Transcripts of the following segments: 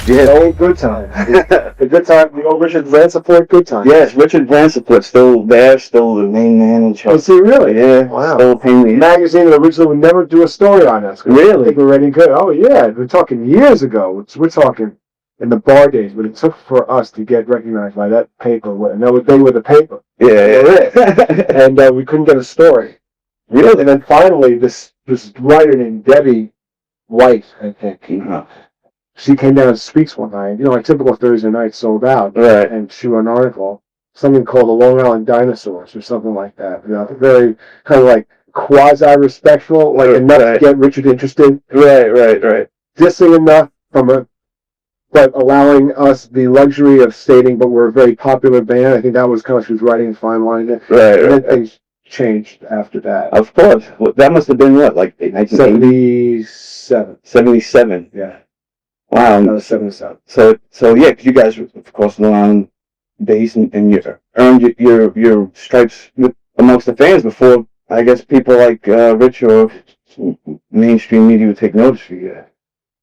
Yeah, the old good time. The good time, the old Richard Brand support, good time. Yes, Richard Brand support still there, still the main man in charge. Oh, see, really? Yeah, wow. Still paying me. Magazine originally would never do a story on us. Really? I think we're ready good. Oh, yeah. We're talking years ago. We're talking in the bar days, but it took for us to get recognized by that paper. And they were the paper. Yeah. And we couldn't get a story. Really? And then finally, this writer named Debbie White, I think. Uh-huh. She came down and speaks one night. You know, like typical Thursday night, sold out. Right. And she wrote an article, something called the Long Island Dinosaurs or something like that. You know, very kind of like quasi-respectful, like enough to get Richard interested. Right. Dissing enough but allowing us the luxury of stating, but we're a very popular band. I think that was kind of what she was writing and fine-lining it. Right. And then things changed after that. Of course. Well, that must have been what, like 1977. 77. Yeah. Wow. That was 77. So yeah, 'cause you guys, of course, were on bass and you earned your stripes amongst the fans before, I guess, people like Rich or mainstream media would take notice of you.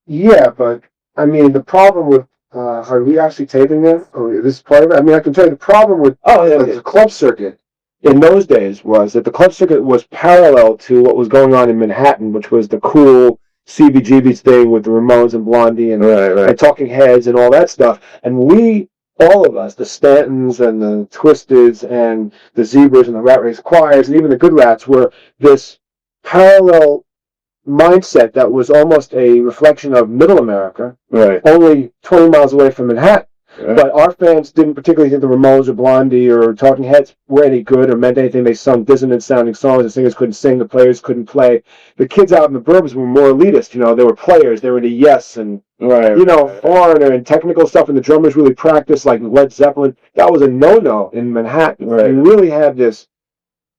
Yeah, but I mean, the problem with are we actually taping this? Or is this part of it? I mean, I can tell you the problem with the club circuit in those days was that the club circuit was parallel to what was going on in Manhattan, which was the cool CBGB's thing with the Ramones and Blondie and Talking Heads and all that stuff. And we, all of us, the Stantons and the Twisteds and the Zebras and the Rat Race Choirs and even the Good Rats, were this parallel mindset that was almost a reflection of Middle America, only 20 miles away from Manhattan. Right. But our fans didn't particularly think the Ramones or Blondie or Talking Heads were any good or meant anything. They sung dissonant-sounding songs. The singers couldn't sing. The players couldn't play. The kids out in the burbs were more elitist. You know, they were players. They were into Yes and, Foreigner and technical stuff. And the drummers really practiced, like Led Zeppelin. That was a no-no in Manhattan. Right. You really had this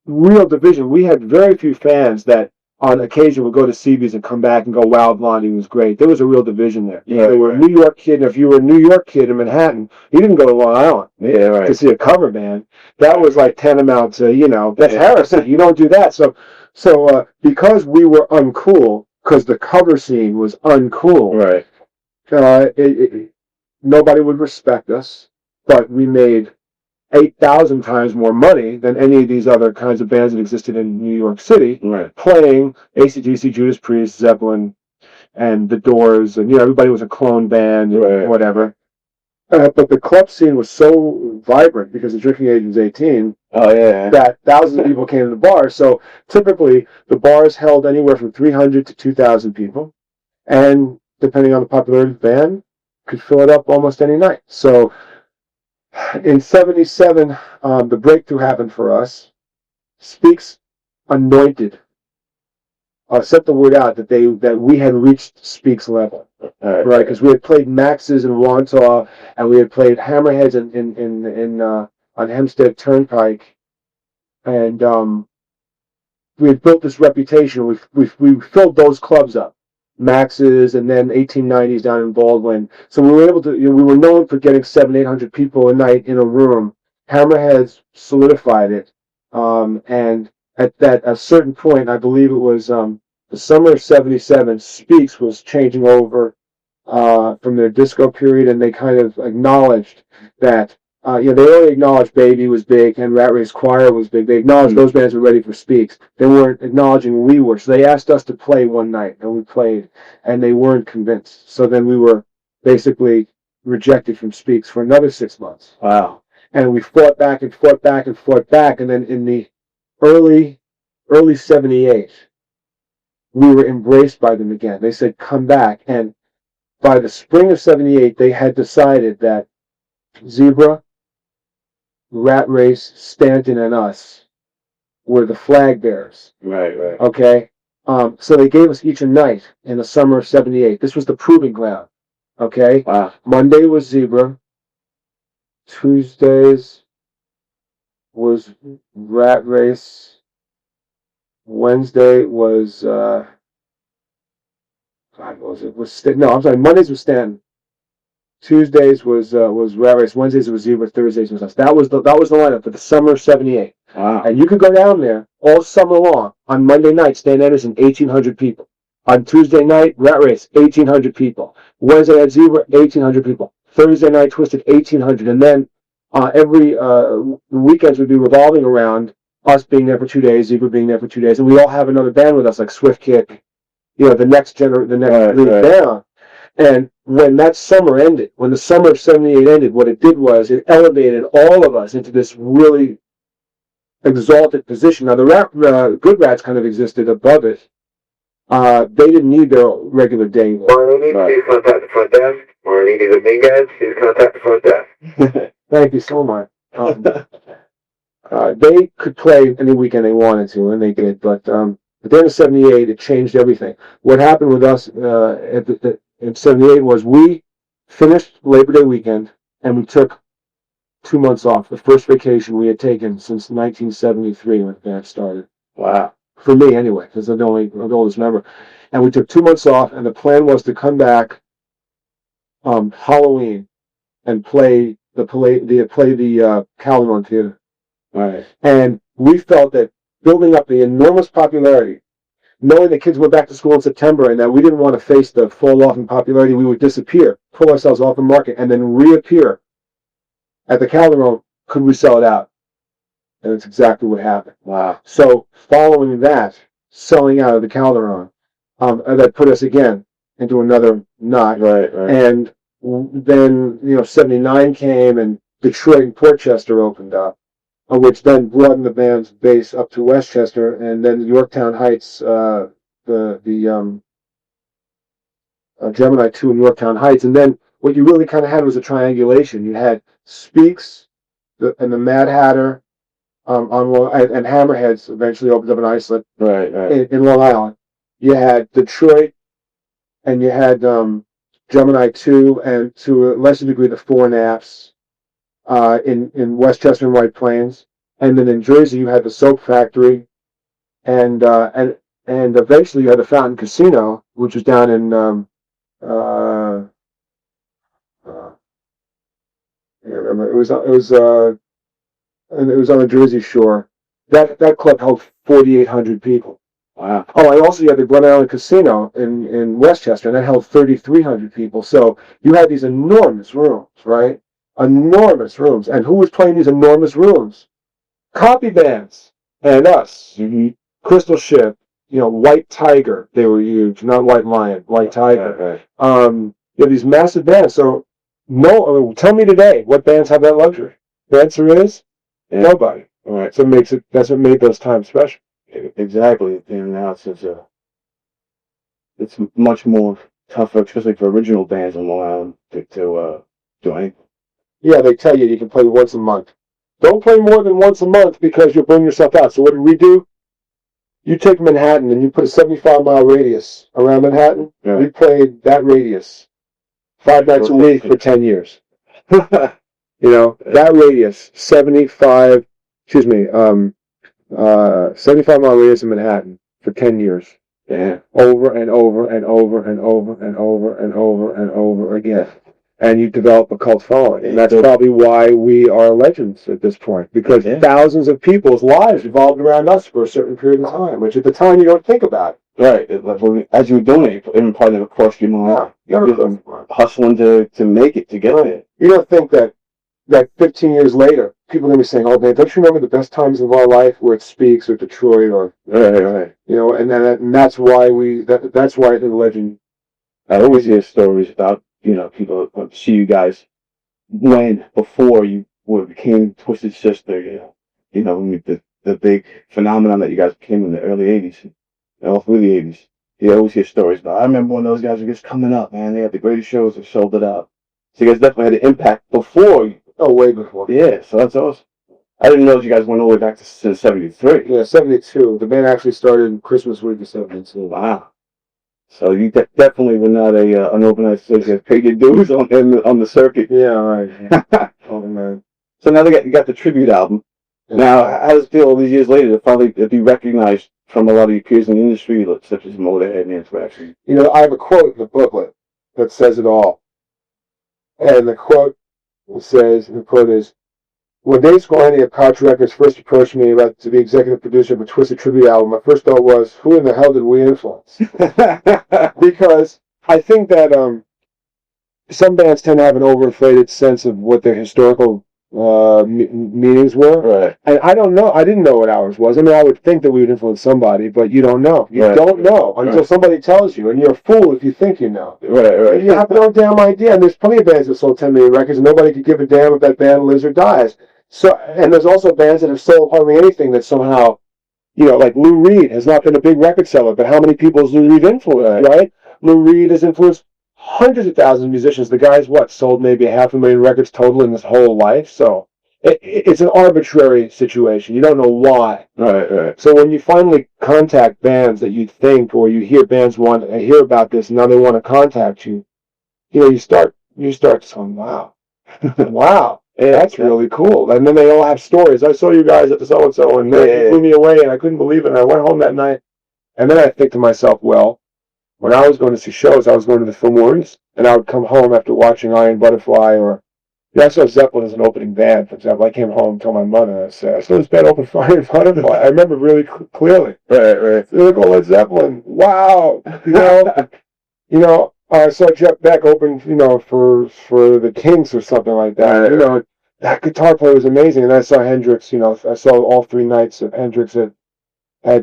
real division. We had very few fans that on occasion would go to CB's and come back and go, wow, Blondie was great. There was a real division there. Yeah, they were a New York kid, and if you were a New York kid in Manhattan, you didn't go to Long Island to see a cover band. That was like tantamount to, that's heresy. You don't do that. So because we were uncool, because the cover scene was uncool, nobody would respect us, but we made 8,000 times more money than any of these other kinds of bands that existed in New York City, playing AC/DC, Judas Priest, Zeppelin, and The Doors, and everybody was a clone band and whatever. But the club scene was so vibrant because the drinking age was 18 that thousands of people came to the bars. So typically the bars held anywhere from 300 to 2,000 people, and depending on the popularity of the band, could fill it up almost any night. So in 77, the breakthrough happened for us. Speaks Anointed sent the word out that we had reached Speaks level, right? Because we had played Max's in Wantagh, and we had played Hammerheads on Hempstead Turnpike, and we had built this reputation. We filled those clubs up. Max's, and then 1890s down in Baldwin. So we were able to, we were known for getting 700-800 people a night in a room. Hammerheads solidified it. And at a certain point, I believe it was the summer of 77, Speaks was changing over from their disco period, and they kind of acknowledged that they already acknowledged Baby was big and Rat Race Choir was big. They acknowledged those bands were ready for Speaks. They weren't acknowledging we were. So they asked us to play one night, and we played, and they weren't convinced. So then we were basically rejected from Speaks for another 6 months. Wow. And we fought back and fought back and fought back. And then in the early 78, we were embraced by them again. They said, come back. And by the spring of 78, they had decided that Zebra, Rat Race, Stanton, and us were the flag bearers. Right. Okay? So they gave us each a night in the summer of 78. This was the proving ground. Okay? Wow. Monday was Zebra. Tuesdays was Rat Race. Wednesday was Mondays was Stanton. Tuesdays was Rat Race. Wednesdays was Zebra. Thursdays was us. That was the lineup for the summer of 78. Wow. And you could go down there all summer long on Monday night, Stan Anderson, 1,800 people. On Tuesday night, Rat Race, 1,800 people. Wednesday night, Zebra, 1,800 people. Thursday night, Twisted, 1,800. And then every weekends would be revolving around us being there for 2 days, Zebra being there for 2 days, and we all have another band with us, like Swift Kick, the next league down. And when that summer ended, when the summer of '78 ended, what it did was it elevated all of us into this really exalted position. Now the Good Rats kind of existed above it. They didn't need their regular day. Marlene, please contact the front desk. Marlene Dominguez, please contact the front desk. Thank you so much. They could play any weekend they wanted to, and they did. But at the end of '78, it changed everything. What happened with us in '78 was we finished Labor Day weekend, and we took 2 months off, the first vacation we had taken since 1973 when the band started. Wow. For me, anyway, because I'm the oldest member. And we took 2 months off, and the plan was to come back Halloween and play the Calderon Theater. Right. And we felt that building up the enormous popularity, knowing the kids went back to school in September and that we didn't want to face the fall off in popularity, we would disappear, pull ourselves off the market, and then reappear at the Calderon. Could we sell it out? And it's exactly what happened. Wow. So following that, selling out of the Calderon, that put us again into another knot. Right. And then, '79 came and Detroit and Portchester opened up, which then broadened the band's base up to Westchester, and then Yorktown Heights, the Gemini 2 in Yorktown Heights. And then what you really kind of had was a triangulation. You had Speaks and the Mad Hatter and Hammerheads eventually opened up in Iceland. Right. In Long Island. You had Detroit, and you had Gemini 2, and to a lesser degree the Four Naps in Westchester and White Plains. And then in Jersey you had the Soap Factory, and eventually you had the Fountain Casino, which was down in it was on the Jersey Shore. That club held 4,800 people. Wow. Oh, and also you had the Glen Island Casino in Westchester, and that held 3,300 people. So you had these enormous rooms, right? Enormous rooms. And who was playing these enormous rooms? Copy bands and us. Mm-hmm. Crystal Ship, White Tiger. They were huge, not White Lion, White Tiger. Right. You have these massive bands. So tell me today, what bands have that luxury? The answer is nobody. All right. So that's what made those times special. Exactly. And now it's much more tougher, especially for original bands on Long Island to do anything. Yeah, they tell you can play once a month. Don't play more than once a month because you'll burn yourself out. So what did we do? You take Manhattan and you put a 75-mile radius around Manhattan. Yeah. We played that radius 5 nights a week for 10 years. That radius, 75 mile radius in Manhattan for 10 years. Yeah. Over and over and over and over and over and over and over again. And you develop a cult following. And that's probably why we are legends at this point. Because thousands of people's lives revolved around us for a certain period of time, which at the time you don't think about. Right. As you were doing it, even part of it crossed your mind. You're hustling to make it, to get there. You don't think that 15 years later, people are going to be saying, "Oh man, don't you remember the best times of our life where it Speaks or Detroit or right." And that's why that's why the legend. I always hear stories about people see you guys before you became Twisted Sister. The big phenomenon that you guys became in the early '80s, all through the '80s. You always hear stories about. I remember when those guys were just coming up, man. They had the greatest shows. They sold it out. So you guys definitely had an impact before. Oh, way before. Yeah, so that's awesome. I didn't know that you guys went all the way back to '73. Yeah, '72. The band actually started Christmas week of '72. Wow. So you definitely were not an unorganized association. Paid your dues on the circuit. Yeah, right. Yeah. Oh man. So now you got the tribute album. Yeah. Now, how does it feel all these years later to finally be recognized from a lot of your peers in the industry, such as Motorhead and Anthrax? I have a quote in the booklet that says it all. And the quote is, when Dave Scolani of Couch Records first approached me about to be executive producer of a Twisted tribute album, my first thought was, who in the hell did we influence? Because I think that some bands tend to have an overinflated sense of what their historical meanings were. Right. And I don't know. I didn't know what ours was. I mean, I would think that we would influence somebody, but you don't know. You don't know until somebody tells you, and you're a fool if you think you know. Right. You have no damn idea. And there's plenty of bands that sold 10 million records, and nobody could give a damn if that band lives or dies. So, and there's also bands that have sold hardly anything that somehow, like Lou Reed has not been a big record seller, but how many people has Lou Reed influenced, right? Lou Reed has influenced hundreds of thousands of musicians. The guy's sold maybe 500,000 records total in his whole life. So it's an arbitrary situation. You don't know why. Right. So when you finally contact bands that you think, or you hear bands want to hear about this, and now they want to contact you, you start saying, wow, wow. Yeah, that's really cool. And then they all have stories. I saw you guys at the so-and-so, and they blew me away, and I couldn't believe it. And I went home that night, and then I think to myself, well, when I was going to see shows, I was going to the Fillmore's, and I would come home after watching Iron Butterfly, or I saw Zeppelin as an opening band, for example. I came home and told my mother, I said, I saw this band open for Iron Butterfly. I remember really clearly. Right. They look Led Zeppelin. Wow. I saw Jeff Beck open, for the Kinks or something like that. Right. That guitar player was amazing. And I saw Hendrix, I saw all 3 nights of Hendrix at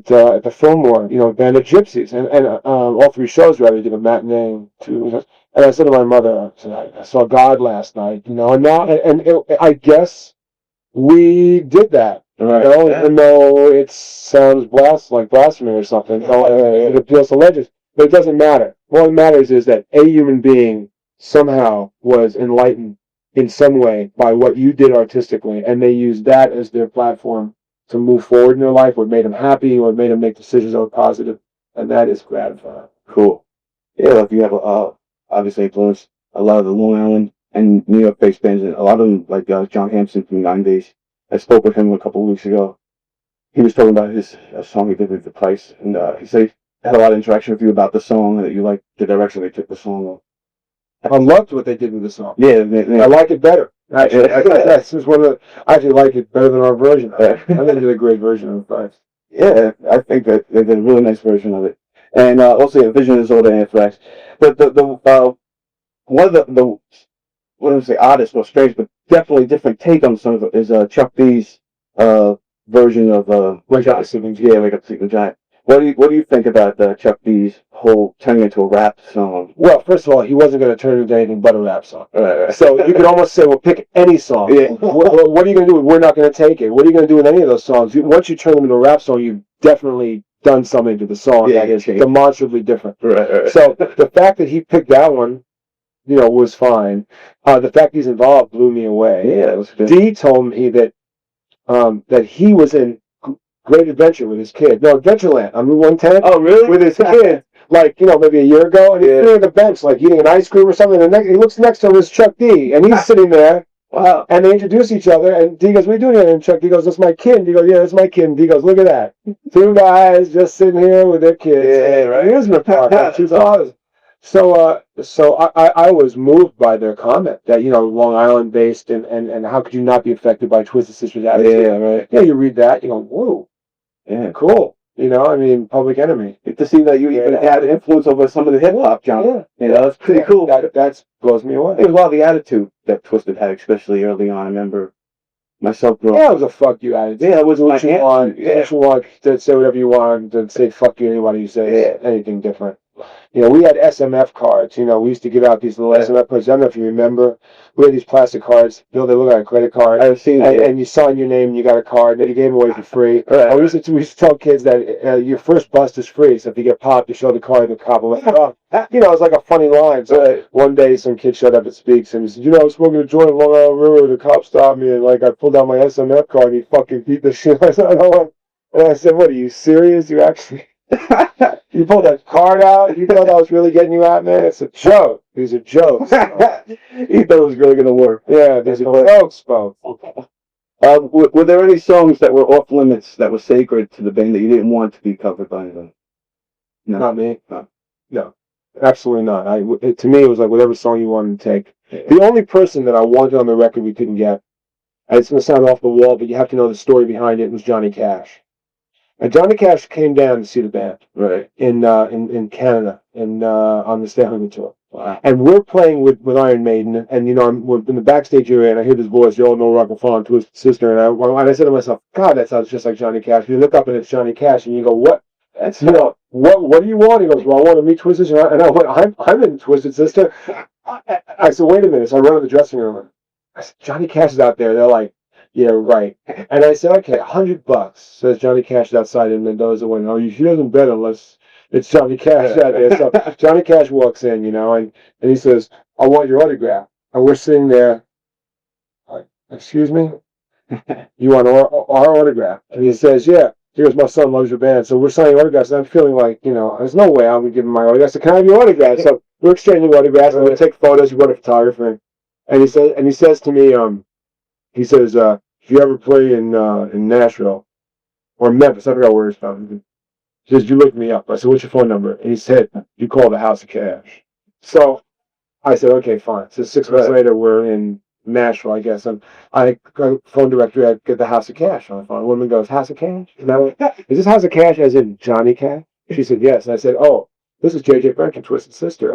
the Fillmore, band of Gypsies. And all 3 shows, rather, did a matinee too. And I said to my mother, I saw God last night, and now, I guess we did that. Right. Even though it sounds like blasphemy or something, it appeals to legends. But it doesn't matter. All that matters is that a human being somehow was enlightened in some way by what you did artistically, and they used that as their platform to move forward in their life, what made them happy, what made them make decisions that were positive, and that is gratifying. Cool. Yeah, like you have obviously influenced a lot of the Long Island and New York-based bands, and a lot of them, like John Hampson from 9 Days. I spoke with him a couple of weeks ago. He was talking about his song he did with The Price, and he said he had a lot of interaction with you about the song, and that you liked the direction they took the song. I loved what they did with the song. Yeah. I like it better. Actually, this is I actually like it better than our version. I think they did a great version of The Price. Yeah, I think that they did a really nice version of it. And also, Vision is older than Anthrax. But one of the what do I say, oddest or strange, but definitely different take on some of it is Chuck D's version of Wake Up the Sleeping Giant. Yeah, Wake Up the Sleeping Giant. What do you think about Chuck D's whole turning into a rap song? Well, first of all, he wasn't going to turn into anything but a rap song. Right. So you could almost say, well, pick any song. Yeah. What are you going to do? We're not going to take it. What are you going to do with any of those songs? Once you turn them into a rap song, you've definitely done something to the song that is demonstrably different. Right. So the fact that he picked that one, was fine. The fact he's involved blew me away. Yeah, it was good. Dee told me that he was in Great Adventure with his kid. No, Adventureland on Route 110. Oh, really? With his kid. Maybe a year ago, and he's sitting on the bench, eating an ice cream or something, and he looks next to him, is Chuck D, and he's sitting there. Wow. And they introduce each other, and D goes, what are you doing here? And Chuck D goes, that's my kid. And D goes, yeah, that's my kid. And D goes, look at that. 2 guys just sitting here with their kids. Yeah, right. It is in the park. 2 fathers. So I was moved by their comment that, Long Island based, and how could you not be affected by Twisted Sister's attitude? Yeah, right. Yeah, you read that, you go, whoa. Yeah. Cool. Public Enemy. To see that you even had influence over some of the hip hop genre. Yeah. That's pretty cool. That blows me away. There's a lot of the attitude that Twisted had, especially early on. I remember myself growing up. Yeah, it was a fuck you attitude. Yeah, it was what you want. You want to say whatever you want, to say fuck you anybody you say anything different. We had SMF cards. We used to give out these little SMF cards. I don't know if you remember. We had these plastic cards. Bill, they look like a credit card. I've seen it. And you sign your name and you got a card that you gave away for free. Right. We used to tell kids that your first bust is free. So if you get popped, you show the card and the cop will let it off. It's like a funny line. So one day some kid showed up at Speaks and he said, I was smoking a joint Long Island River. The cop stopped me and I pulled out my SMF card and he fucking beat the shit. I said, and I said, what, are you serious? You actually... You pulled that card out? You thought I was really getting you out, man? It's a joke. These are jokes. He thought it was really going to work. Yeah, these are jokes, folks. Were there any songs that were off limits, that were sacred to the band, that you didn't want to be covered by them? No. Not me. No. Absolutely not. To me, it was like whatever song you wanted to take. The only person that I wanted on the record we couldn't get, It's going to sound off the wall, but you have to know the story behind it. It was Johnny Cash. And Johnny Cash came down to see the band in Canada on the Stanley tour. Wow. And we're playing with Iron Maiden, and we're in the backstage area, and I hear this voice, "You all know Rock and Fall and Twisted Sister," and I said to myself, "God, that sounds just like Johnny Cash." You look up and it's Johnny Cash, and you go, "What? That's what do you want?" He goes, "Well, I want to meet Twisted Sister," and I went, "I'm in Twisted Sister." I said, "Wait a minute!" So I run to the dressing room. I said, "Johnny Cash is out there." They're like, "Yeah, right." And I said, "Okay, $100." Says Johnny Cash is outside in Mendoza. Went, "Oh, he doesn't bet unless it's Johnny Cash out there." So Johnny Cash walks in, and he says, "I want your autograph." And we're sitting there, like, "Excuse me? You want our autograph?" And he says, "Yeah." He goes, "My son loves your band." So we're signing autographs, and I'm feeling like, there's no way I'm going to give him my autograph. So can I have your autograph? So we're exchanging autographs, and we take photos. We got a photographer. And he says to me, if you ever play in Nashville or Memphis, I forgot where he's from. He says, "You look me up." I said, "What's your phone number?" And he said, "You call the House of Cash." So I said, "Okay, fine." So 6 months later, we're in Nashville, I guess. And I go phone directory, I get the House of Cash on the phone. A woman goes, "House of Cash?" And I went, "Is this House of Cash as in Johnny Cash?" She said, "Yes." And I said, "Oh, this is JJ Franklin, Twisted Sister.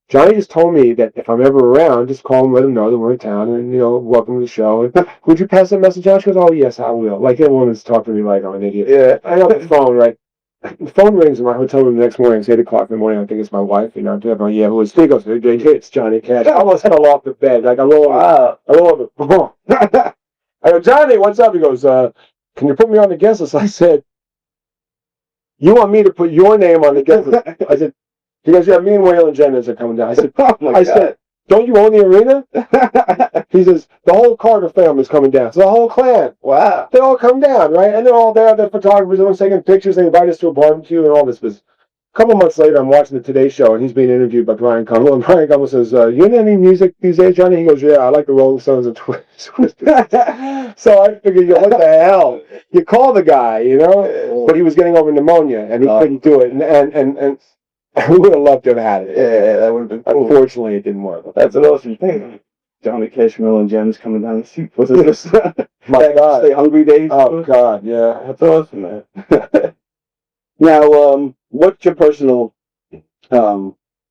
Johnny just told me that if I'm ever around, just call him, let him know that we're in town, and welcome to the show. And would you pass that message on?" She goes, "Oh yes, I will." Like that woman's talking to me like I'm an idiot. Yeah. I got the phone, right? The phone rings in my hotel room the next morning. It's 8:00 in the morning. I think it's my wife. I'm going, "Yeah, who is?" He goes, "It's Johnny Cash." I almost fell off the bed. Like I roll over. I go, "Johnny, what's up?" He goes, "Can you put me on the guest list?" I said, "You want me to put your name on the guest list?" I said, he goes, "Yeah, me and Waylon Jennings are coming down." I said, I said, "Don't you own the arena?" He says, "The whole Carter family's coming down." So the whole clan. Wow. They all come down, right? And they're all there. The photographers, everyone's taking pictures. They invite us to a barbecue and all this. A couple months later, I'm watching the Today Show, and he's being interviewed by Brian Cumberland. And Brian Cumberland says, "You into any music these days, Johnny?" He goes, "Yeah, I like the Rolling Stones and Twisted." So I figured, what the hell? You call the guy, But he was getting over pneumonia, and he couldn't do it. And we would have loved to have had it. Yeah, that would have been cool. Unfortunately, it didn't work. That's an awesome thing. Johnny Cash, Waylon Jennings coming down the street. What's this? My God. Stay Hungry Days. Oh, God, yeah. That's awesome, man. Now, what's your personal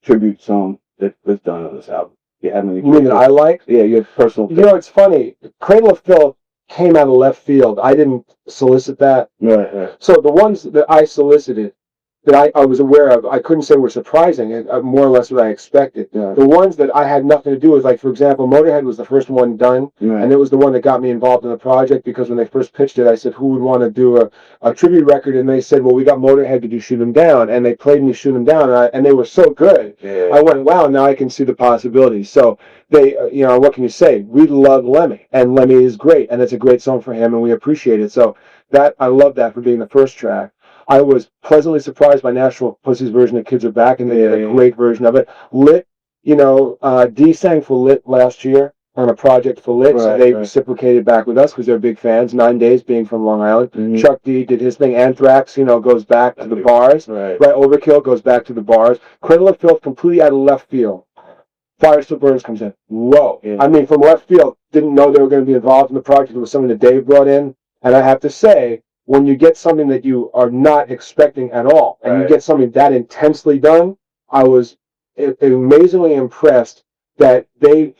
tribute song that was done on this album? Do you have any? You mean that I like? Yeah, your personal. It's funny. Cradle of Filth came out of left field. I didn't solicit that. Right. So the ones that I solicited, that I was aware of, I couldn't say were surprising, more or less what I expected. Yeah. The ones that I had nothing to do with, like, for example, Motorhead was the first one done, Right. and it was the one that got me involved in the project, because when they first pitched it, I said, who would want to do a tribute record? And they said, well, we got Motorhead to do Shoot 'Em Down, and they played me Shoot 'Em Down, and they were so good. Yeah. I went, wow, now I can see the possibilities. So they, what can you say? We love Lemmy, and Lemmy is great, and it's a great song for him, and we appreciate it. So I love that for being the first track. I was pleasantly surprised by National Pussy's version of Kids Are Back, and they did a great version of it. Lit, Dee sang for Lit last year on a project for Lit, so they reciprocated back with us because they're big fans. 9 Days being from Long Island. Mm-hmm. Chuck D did his thing. Anthrax, goes back to the bars. Right. Overkill goes back to the bars. Cradle of Filth completely out of left field. Fire Still Burns comes in. Whoa. Yeah. I mean, from left field, didn't know they were going to be involved in the project. It was something that Dave brought in. And I have to say, when you get something that you are not expecting at all, and you get something that intensely done, I was amazingly impressed that they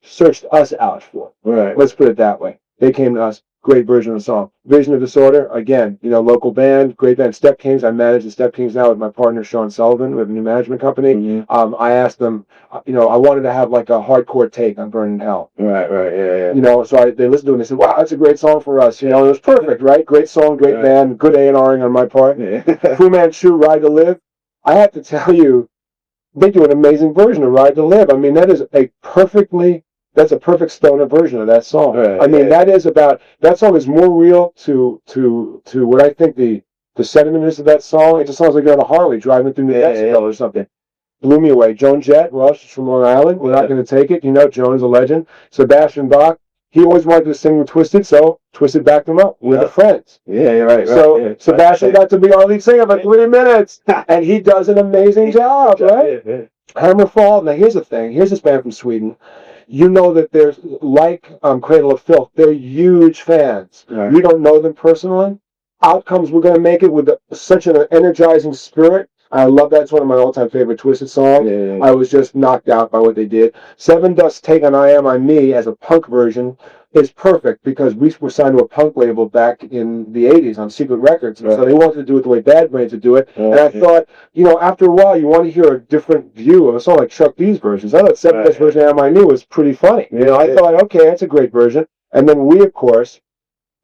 searched us out for. Right. Let's put it that way. They came to us. Great version of the song. Vision of Disorder, again, local band, great band. Step Kings, I manage the Step Kings now with my partner Sean Sullivan. We have a new management company. Mm-hmm. I asked them, I wanted to have like a hardcore take on Burning Hell. Right, yeah. So they listened to it and they said, wow, that's a great song for us. It was perfect, right? Great song, great band, good A&Ring on my part. Yeah. Fu Manchu, Ride to Live. I have to tell you, they do an amazing version of Ride to Live. I mean, that's a perfect stoner version of that song. Right, I mean, that song is more real to what I think the sentiment is of that song. It just sounds like you're on a Harley driving through New Mexico or something. Blew me away. Joan Jett, she's from Long Island. We're not going to take it. Joan is a legend. Sebastian Bach, he always wanted to sing with Twisted, so Twisted backed him up. We're the friends. Yeah, you're right. So Sebastian got to be our lead singer for 3 minutes, and he does an amazing job, right? Hammerfall. Now here's the thing. Here's this band from Sweden. you know that there's, like Cradle of Filth, they're huge fans. Right. You don't know them personally. Outcomes, we're going to make it with such an energizing spirit. I love that. It's one of my all-time favorite Twisted songs. Yeah. I was just knocked out by what they did. Seven Dust's take on I Am I Me as a punk version is perfect because we were signed to a punk label back in the 80s on Secret Records. Right. So they wanted to do it the way Bad Brains would do it. And I thought, you know, after a while, you want to hear a different view of a song like Chuck D's versions. I thought Seven Dust's version of I Am I Me was pretty funny. You know, I thought, okay, that's a great version. And then we, of course,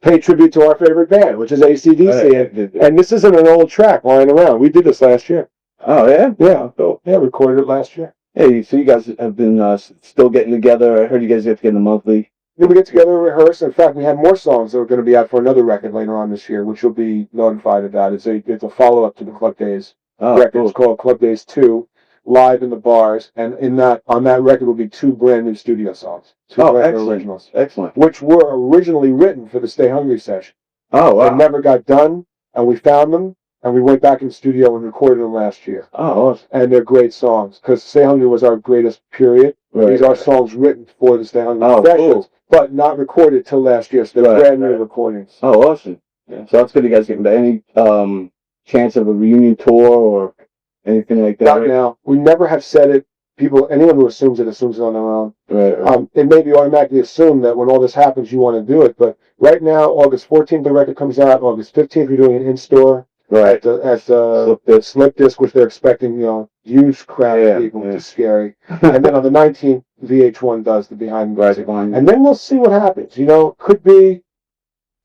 pay tribute to our favorite band, which is AC/DC. And this isn't an old track lying around. We did this last year. Oh, yeah? Yeah. Yeah, recorded it last year. Hey, so you guys have been still getting together. I heard you guys get together monthly. Yeah, we get together and rehearse. In fact, we have more songs that are going to be out for another record later on this year, which you'll be notified about. It's a follow-up to the Club Days record. Cool. It's called Club Days 2, Live in the Bars. And on that record will be 2 brand new studio songs. 2 brand new originals. Excellent. Which were originally written for the Stay Hungry session. Oh, wow. They never got done, and we found them, and we went back in the studio and recorded them last year. Oh, awesome. And they're great songs, because Stay Hungry was our greatest period. Right. These are songs written for the Stay Hungry sessions, cool. but not recorded till last year, so they're brand new recordings. Oh, awesome. Yeah. So that's good you guys getting back. Any chance of a reunion tour or anything like that? Not now. We never have said it. Anyone who assumes it on their own. Right. It may be automatically assumed that when all this happens, you want to do it, but right now, August 14th, the record comes out. August 15th, we're doing it in-store. Right. At Slip Disc, which they're expecting, you know, huge crowd of people, which is scary. And then on the 19th, VH1 does the Behind the Music. And then we'll see what happens. You know, could be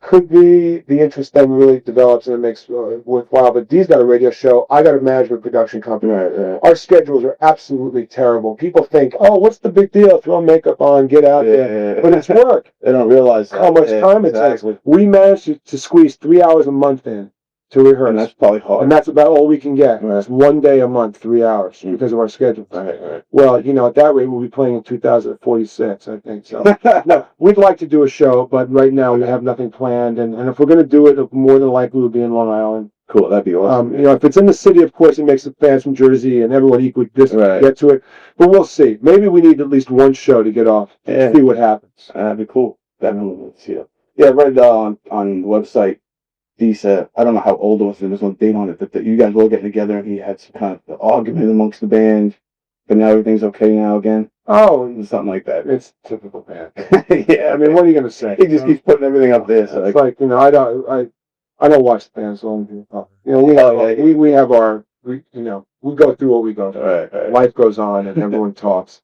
the interest then really develops and it makes worthwhile. But Dee's got a radio show. I got a management production company. Right. Our schedules are absolutely terrible. People think, oh, what's the big deal? Throw makeup on, get out there. But it's work. They don't realize how much time it takes. We managed to squeeze 3 hours a month in to rehearse. And that's probably hard. And that's about all we can get. It's 1 day a month, 3 hours, because of our schedule. Right. Well, you know, at that rate, we'll be playing in 2046, I think. So, no, we'd like to do a show, but right now we have nothing planned. And if we're going to do it, more than likely we'll be in Long Island. Cool, that'd be awesome. You know, if it's in the city, of course, it makes the fans from Jersey and everyone equally get to it. But we'll see. Maybe we need at least one show to get off. See what happens. That'd be cool. Definitely. Yeah, I read on the website. He said, I don't know how old it was, there's no date on it, but that you guys were all getting together and he had some kind of argument amongst the band, but now everything's okay now again. Oh, something like that. It's typical band. Yeah, I mean, what are you gonna say? He just keeps putting everything up there. So it's like, you know, I don't watch the band so long. You know, we have our, you know, we go through what we go through. Right. Life goes on and everyone talks.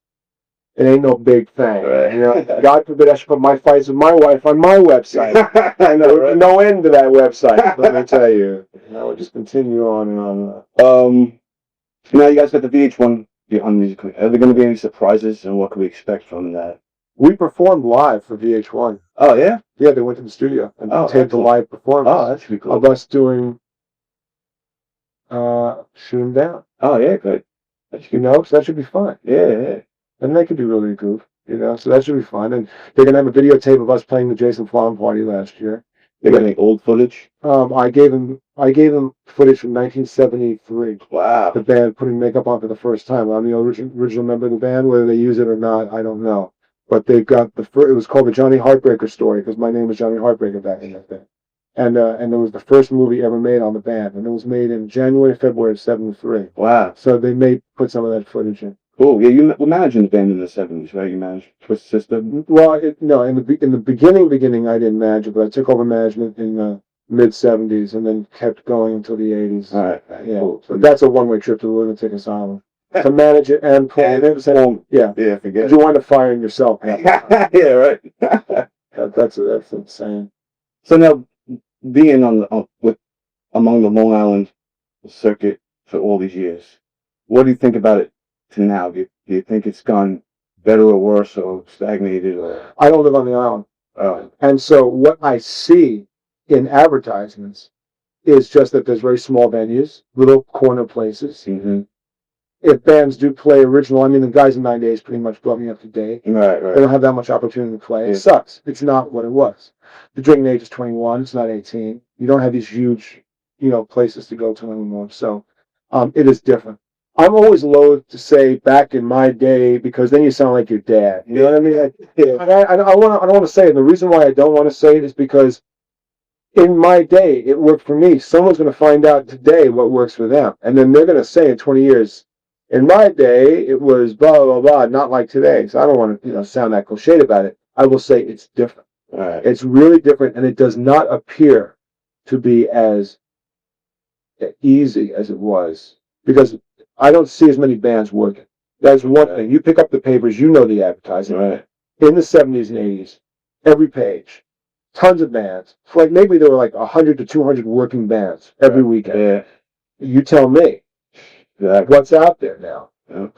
It ain't no big thing. Right. You know, God forbid I should put my fights with my wife on my website. I know, right? No end to that website, let me tell you. We'll just continue on and on. Now you guys got the VH1 Behind Music. Are there going to be any surprises, and what can we expect from that? We performed live for VH1. Oh, yeah? Yeah, they went to the studio and taped a live performance. Oh, that should be cool. Of us doing Shoot 'Em Down. Oh, yeah, good. You know, so that should be fun. Yeah. And they could be really good, you know, so that should be fun. And they're going to have a videotape of us playing the Jason Flom party last year. They got any old footage? I gave them footage from 1973. Wow. The band putting makeup on for the first time. I'm the original member of the band. Whether they use it or not, I don't know. But they've got it was called the Johnny Heartbreaker Story because my name was Johnny Heartbreaker back in that day. And it was the first movie ever made on the band. And it was made in February of 73. Wow. So they may put some of that footage in. Cool. Yeah, you were managing the band in the 70s, right? You managed Twisted Sister? Well, no, in the beginning, I didn't manage it, but I took over management in the mid-70s and then kept going until the 80s. All right. Yeah. Cool. So that's a one-way trip to the lunatic asylum. To manage it and plan it. Yeah. Yeah, forget it. You wind up firing yourself. Yeah, right. That's insane. So now, being among the Long Island circuit for all these years, what do you think about it to now? Do you think it's gone better or worse or stagnated? Or I don't live on the island. And so what I see in advertisements is just that there's very small venues, little corner places. Mm-hmm. If bands do play original, I mean, the guys in 9 Days pretty much brought me up to date. Right. They don't have that much opportunity to play. Yeah. It sucks. It's not what it was. The drinking age is 21. It's not 18. You don't have these huge, places to go to anymore. So it is different. I'm always loath to say back in my day because then you sound like your dad. You know what I mean? I don't want to say it. And the reason why I don't want to say it is because in my day, it worked for me. Someone's going to find out today what works for them. And then they're going to say in 20 years, in my day, it was blah, blah, blah, not like today. So I don't want to, sound that cliched about it. I will say it's different. Right. It's really different, and it does not appear to be as easy as it was because I don't see as many bands working. That's one thing. You pick up the papers, you know the advertising. Right. In the 70s and 80s, every page, tons of bands. Like maybe there were like 100 to 200 working bands every weekend. Yeah. You tell me. Exactly. What's out there now? Yeah.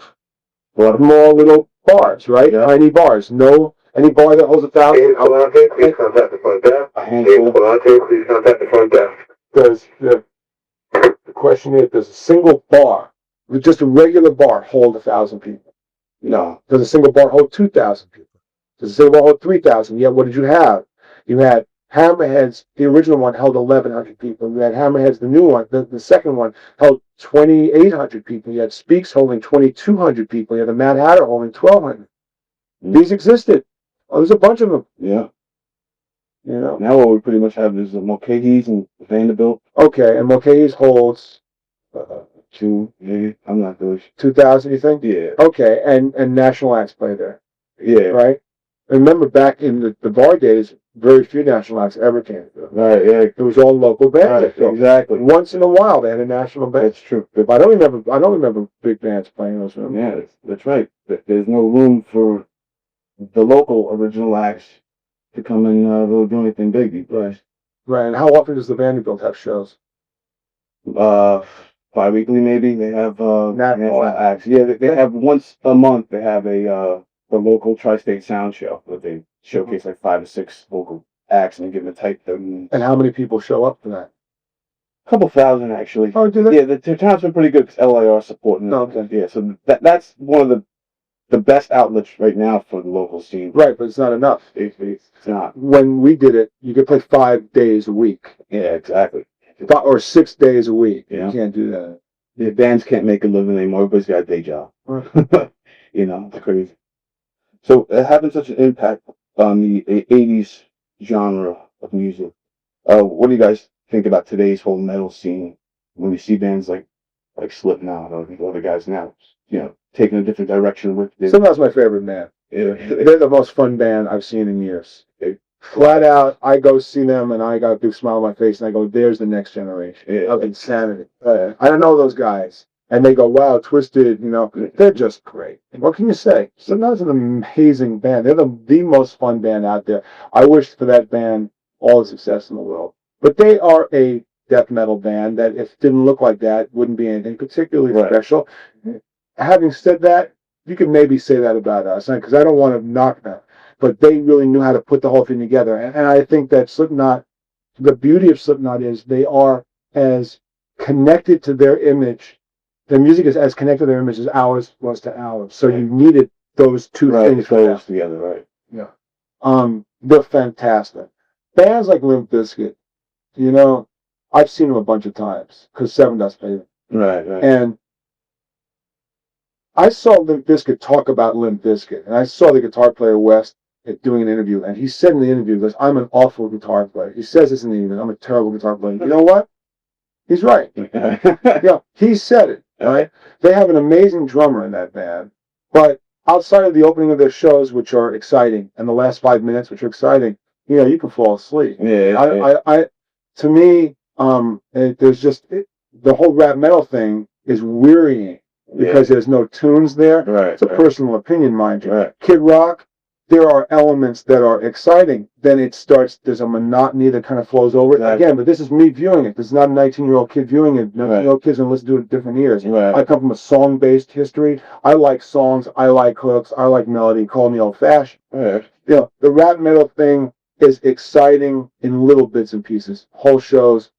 Small little bars, right? Yeah. Tiny bars. No, any bar that holds 1,000. James Galante, please contact the front desk. A handful. James Galante, please contact the front desk. Does the question is, does a single bar, just a regular bar, hold 1,000 people? No. Does a single bar hold 2,000 people? Does a single bar hold 3,000? Yet what did you have? You had Hammerheads. The original one held 1,100 people. You had Hammerheads, the new one. The second one held 2,800 people. You had Speaks holding 2,200 people. You had the Mad Hatter holding 1,200. These existed. Oh, there's a bunch of them. Yeah. Now what we pretty much have is the Mulcahy's and Vanderbilt. Okay, and Mulcahy's holds 2, maybe. I'm not really sure. 2,000, you think? Yeah. Okay, and National Acts play there. Yeah. Right? Remember back in the bar days, very few national acts ever came through. Right, yeah. It was all local bands. Right, exactly. Once in a while they had a national band. That's true. But I don't remember big bands playing those rooms. Yeah, that's right. There's no room for the local original acts to come and really do anything big these days. Right. And how often does the Vanderbilt have shows? Bi-weekly maybe. They have National acts. Yeah, they have once a month. They have the local tri-state sound show that they showcase like 5 or 6 local acts and they give them a tight. And how many people show up for that? A couple thousand actually. Oh, do they? Yeah, the turnouts been pretty good because LAR supporting it. Okay. Yeah, so that's one of the best outlets right now for the local scene. Right, but it's not enough. It's not. When we did it, you could play 5 days a week. Yeah, exactly. Or 6 days a week. Yeah. You can't do that. The bands can't make a living anymore. Everybody's got a day job. Right. It's crazy. So having such an impact on the 80s genre of music, what do you guys think about today's whole metal scene when you see bands like Slipknot or the other guys now, taking a different direction with this? Slipknot's my favorite band. Yeah. They're the most fun band I've seen in years. Flat out, I go see them and I got a big smile on my face and I go, there's the next generation of insanity. I don't know those guys. And they go, wow, Twisted, they're just great. What can you say? Slipknot's an amazing band. They're the most fun band out there. I wish for that band all the success in the world. But they are a death metal band that if it didn't look like that, wouldn't be anything particularly special. Having said that, you could maybe say that about us, because I don't want to knock them. But they really knew how to put the whole thing together. And I think that Slipknot, the beauty of Slipknot is they are as connected to their image. Their music is as connected to their image as ours was to ours. So you needed those two things together, right? Yeah. They're fantastic. Bands like Limp Bizkit, I've seen them a bunch of times because Seven Dust played them. Right. And I saw Limp Bizkit talk about Limp Bizkit, and I saw the guitar player West doing an interview, and he said in the interview, he goes, I'm an awful guitar player. He says this in the interview, I'm a terrible guitar player. You know what? He's right. Yeah, he said it, right? They have an amazing drummer in that band, but outside of the opening of their shows, which are exciting, and the last 5 minutes, which are exciting, you can fall asleep. Yeah. To me, there's just, the whole rap metal thing is wearying because there's no tunes there. Right. It's a personal opinion, mind you. Right. Kid Rock, there are elements that are exciting. Then it starts, there's a monotony that kind of flows over it. Again, but this is me viewing it. This is not a 19-year-old kid viewing it. 19-year-old kids are going to listen to it at different ears. Right. I come from a song-based history. I like songs. I like hooks. I like melody. Call me old-fashioned. Right. The rap metal thing is exciting in little bits and pieces. Whole shows,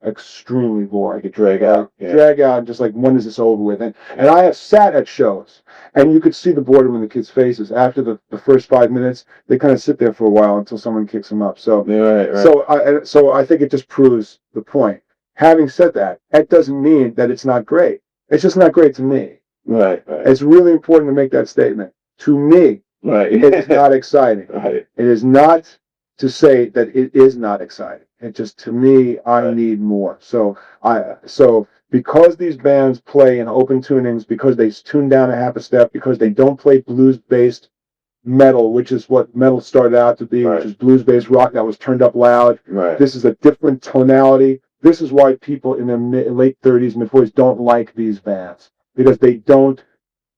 extremely boring. You could drag out. Yeah. Drag out, just like, when is this over with? And I have sat at shows, and you could see the boredom in the kids' faces. After the first 5 minutes, they kind of sit there for a while until someone kicks them up. So, right. So I think it just proves the point. Having said that, that doesn't mean that it's not great. It's just not great to me. Right. It's really important to make that statement. To me, Right. it is not exciting. Right. It is not to say that it is not exciting. It just, to me, I need more. So because these bands play in open tunings, because they tune down a half a step, because they don't play blues-based metal, which is what metal started out to be, which is blues-based rock that was turned up loud. Right. This is a different tonality. This is why people in their late 30s, mid-40s don't like these bands, because they don't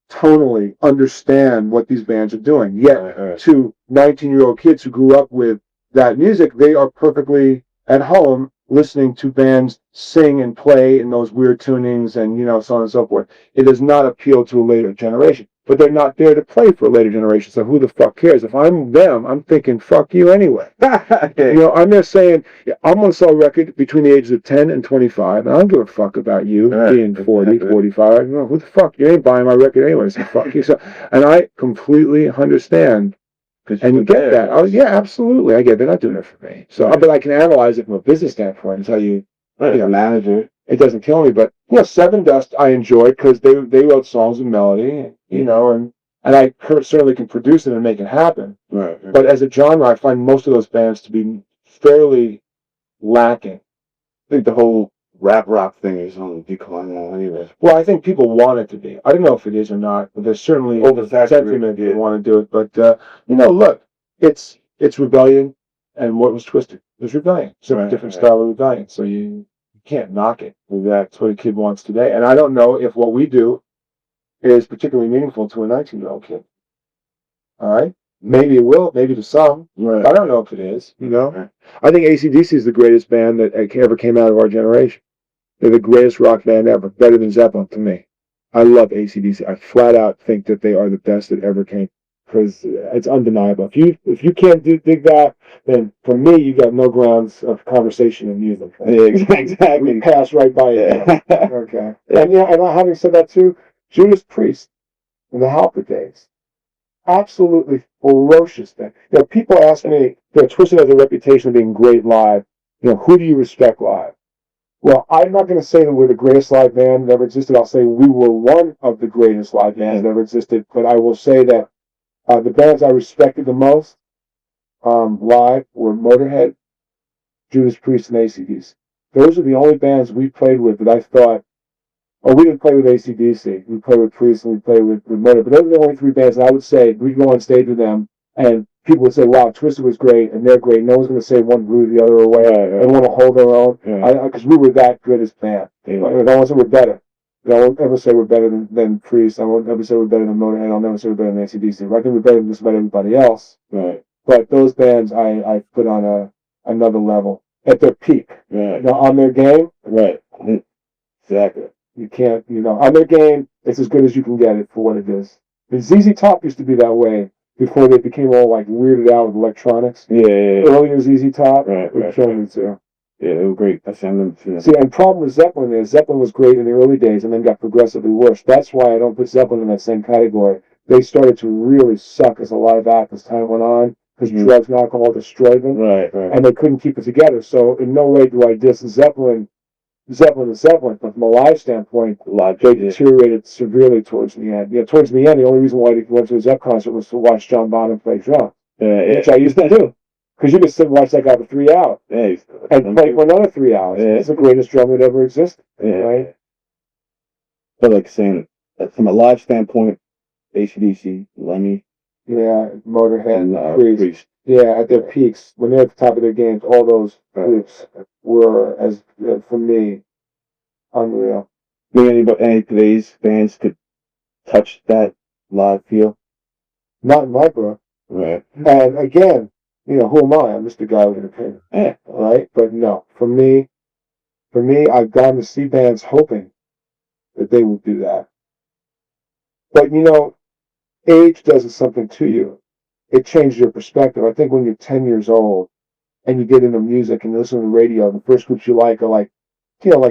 tonally understand what these bands are doing. Yet, to 19-year-old kids who grew up with that music, they are perfectly at home listening to bands sing and play in those weird tunings and, so on and so forth. It does not appeal to a later generation. But they're not there to play for a later generation, so who the fuck cares? If I'm them, I'm thinking, fuck you anyway. I'm there saying, I'm going to sell a record between the ages of 10 and 25, and I don't give a fuck about you being 40, 45. Who the fuck? You ain't buying my record anyway, so fuck you. So, and I completely understand. And you get that. Oh, yeah, absolutely. I get they're not doing it for me. So, but I can analyze it from a business standpoint and tell you, manager. It doesn't kill me, but Seven Dust I enjoyed because they wrote songs and melody, and I certainly can produce it and make it happen. Right. But as a genre, I find most of those bands to be fairly lacking. I think the whole rap rock thing is on decline now, anyway. Well, I think people want it to be. I don't know if it is or not, but there's certainly sentiment that want to do it. But look, it's rebellion, and what was Twisted? It was rebellion. It's a different style of rebellion. So you can't knock it. That's what a kid wants today. And I don't know if what we do is particularly meaningful to a 19-year-old kid. All right? Maybe it will, maybe to some. Right. I don't know if it is, Right. I think AC/DC is the greatest band that ever came out of our generation. They're the greatest rock band ever, better than Zeppelin to me. I love AC/DC. I flat out think that they are the best that ever came, because it's undeniable. If you can't dig that, then for me, you got no grounds of conversation in music. Exactly. We pass right by it. Okay. And and having said that too, Judas Priest in the Halper days, absolutely ferocious thing. People ask me, Twisted has a reputation of being great live. Who do you respect live? Well, I'm not going to say that we're the greatest live band that ever existed. I'll say we were one of the greatest live bands that ever existed. But I will say that the bands I respected the most live were Motorhead, Judas Priest, and AC/DC. Those are the only bands we played with that I thought, we didn't play with AC/DC. We played with Priest and we played with Motorhead. But those are the only three bands that I would say we'd go on stage with them and people would say, wow, Twisted was great and they're great. No one's going to say one blew the other away. They want to hold their own. Because we were that good as band. No one said we're better. I won't ever say we're better than Priest. I won't ever say we're better than Motorhead. I'll never say we're better than AC/DC. I think we're better than just about everybody else. Right. But those bands I put on another level at their peak. Right. On their game. Right. Exactly. You can't, on their game, it's as good as you can get it for what it is. And ZZ Top used to be that way before they became all like weirded out with electronics. Yeah. Earlier ZZ Top, right. killing it too. Yeah, they were great. See, and the problem with Zeppelin is Zeppelin was great in the early days and then got progressively worse. That's why I don't put Zeppelin in that same category. They started to really suck as a live act as time went on because drugs and alcohol destroyed them. Right. And they couldn't keep it together. So in no way do I diss Zeppelin, but from a live standpoint, they deteriorated severely towards the end. Towards the end, the only reason why they went to a Zepp concert was to watch John Bonham play drums, which I used to do. Because you could sit and watch that guy for 3 hours and play for another 3 hours. It's the greatest drummer that ever existed. Right? But like saying, from a live standpoint, AC/DC, Lemmy, Motorhead, and Priest. Yeah, at their peaks, when they're at the top of their games, all those groups were, for me, unreal. Think any of today's bands could touch that live feel? Not in my book. Right. And again, who am I? I'm just a guy with an opinion. Yeah. Right? But no, for me, I've gone to see bands hoping that they would do that. But age does something to you. It changes your perspective. I think when you're 10 years old and you get into music and you listen to the radio, the first groups you like are like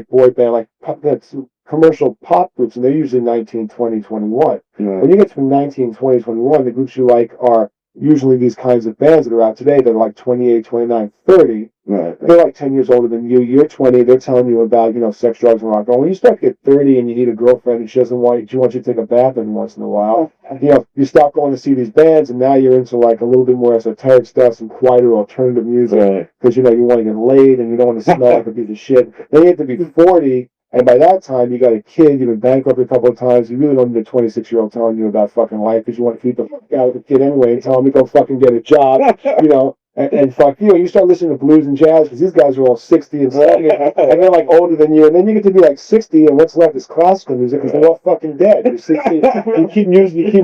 boy band, like that's commercial pop groups, and they're usually 19, 20, 21. Right. When you get from 19, 20, 21, the groups you like are usually these kinds of bands that are out today, they're like 28, 29, 30. Right. They're like 10 years older than you. You're 20. They're telling you about, sex, drugs, and rock and roll. When you start to get 30 and you need a girlfriend and she doesn't want you, she wants you to take a bath every once in a while, you stop going to see these bands and now you're into like a little bit more esoteric stuff, some quieter alternative music, because, you want to get laid and you don't want to smell like a piece of shit. Then you have to be 40. And by that time, you got a kid, you've been bankrupt a couple of times, you really don't need a 26-year-old telling you about fucking life because you want to keep the fuck out of the kid anyway and tell him to go fucking get a job, and fuck you. You start listening to blues and jazz because these guys are all 60 and 70 and they're like older than you. And then you get to be like 60 and what's left is classical music because they're all fucking dead. You're 60, you keep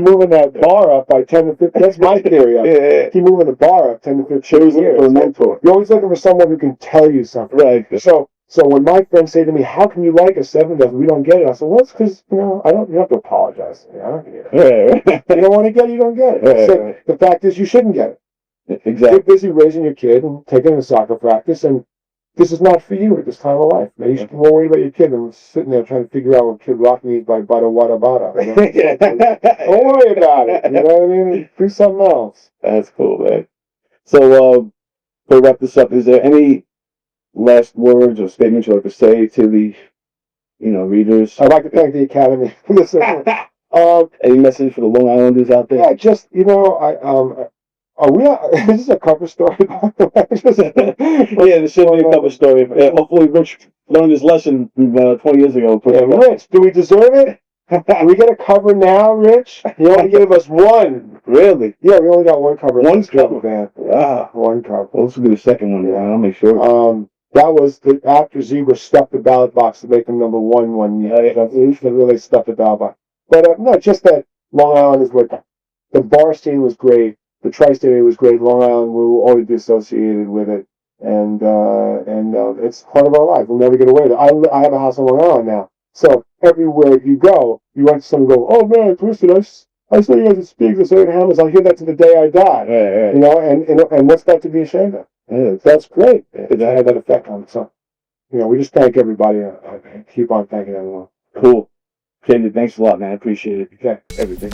moving that bar up by 10 to 15. That's my theory of it. Keep moving the bar up 10 to 15 years. You're always looking for someone who can tell you something. Right. So when my friends say to me, "How can you like a 7 we don't get it?" I said, "Well, it's because I don't. You don't have to apologize to me. I don't get it. You don't want to get it. You don't get it." So the fact is, you shouldn't get it. Exactly. You're busy raising your kid and taking him to soccer practice, and this is not for you at this time of life. Maybe you should be more worried about your kid than sitting there trying to figure out what Kid Rock means by Bada Wada Bada. Don't worry about it. You know what I mean? Do something else. That's cool, man. So, to wrap this up, is there any last words or statements you'd like to say to the, readers? I'd like to thank the Academy for this. Any message for the Long Islanders out there? Yeah, just are we? Is this a cover story? Yeah, this should be a cover story. Hopefully, Rich learned his lesson 20 years ago. Yeah, Rich, do we deserve it? Do we get a cover now, Rich? You only gave us one. Really? Yeah, we only got one cover. One cover, man. Wow, one cover. Well, this will be the second one. Yeah, I'll make sure. That was after Zebra stuffed the ballot box to make them number one year. They really stuffed the ballot box. But no, just that Long Island is what the bar scene was great. The tri-state area was great. Long Island will always be associated with it, and it's part of our life. We'll never get away with it. I have a house on Long Island now, so everywhere you go, you want someone to go, "Oh man, Twisted, I saw you guys at Speaks, I saw you at Hammer's. I'll hear that to the day I die." Right. And what's that to be ashamed of? Yeah, that's great. It had that effect on it. So, we just thank everybody. Keep on thanking everyone. Cool. Kenny, thanks a lot, man. I appreciate it. Okay. Everything.